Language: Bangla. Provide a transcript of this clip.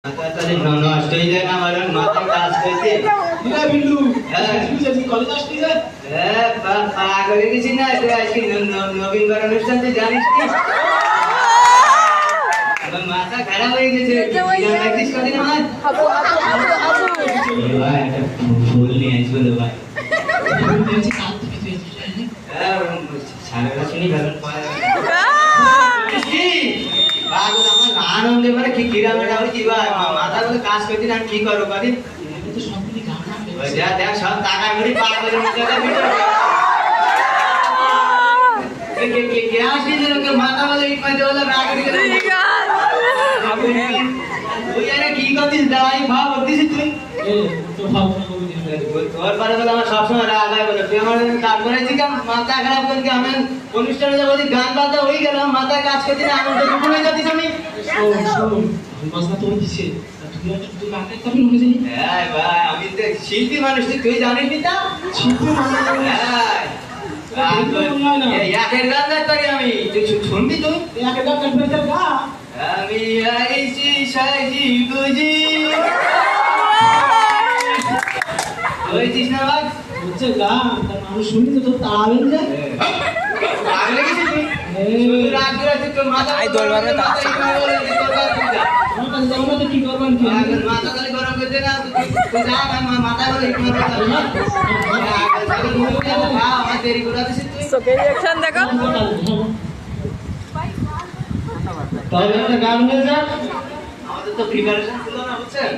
তাহলে নষ্ট হয়ে যায় না আমার মাথায় কাজ করছে বিল্লু কলেজ আসতে যায় পা করে গেছি না তুই আজকে নবীনবার অনুষ্ঠান তুই জানিস কি আমার মাথা খারাপ হয়ে গেছে প্র্যাকটিস করি না ভাই ভাই একটা ফুল নিয়ে আসবো তো ভাই সারা শুনি ভালো আমার আনন্দে মানে কি কিরামে ডাউরি কি ভাই মাথা বলে কাজ করতে না কি করবো করি তো সবগুলি গান দেখ সব টাকা মুড়ি পা করে মধ্যে মাথা বলে ইট মাঝে বলে রাগ তুই আরে কি করছিস দাঁড়াই ভাব করছিস তুই তো ভাবনা কবি তোর পরে বলে আমার সবসময় রাগ হয় বলে তুই আমার কাজ করেছি কেন মাথা খারাপ করছি আমি অনুষ্ঠানে যাবো গান বাজা হয়ে গেল মাথা কাজ করছি না আমার তো দুপুর হয়ে যাচ্ছিস আমি বাজনা তো দিছে তুই একটা তুই গান গাইতে পারবি মনে জানি হ্যাঁ ভাই আমি তো শিল্পী মানুষ তুই জানিস নি তা শিল্পী মানুষ হ্যাঁ একের গান গাইতে পারি আমি তুই শুনবি তুই একে গান টেম্পারেচার গা আমি আইছি সাজি গুজি হয়েছিস না ভাই হচ্ছে গান তার মানুষ শুনি তো তোর তাড়া বেরিয়ে যায় রাগ লেগেছিস তুই শুধু রাগ করে তোর মাথা আমার কাছে যাবো না তো কি করবেন কি মাথা খালি গরম করতে না তুই যা মাথা বলে আমার দেরি করে দিছিস তুই চোখে রিঅ্যাকশন দেখো তাহলে একটা গান হয়ে যাক আমাদের তো প্রিপারেশন ছিল না বুঝছেন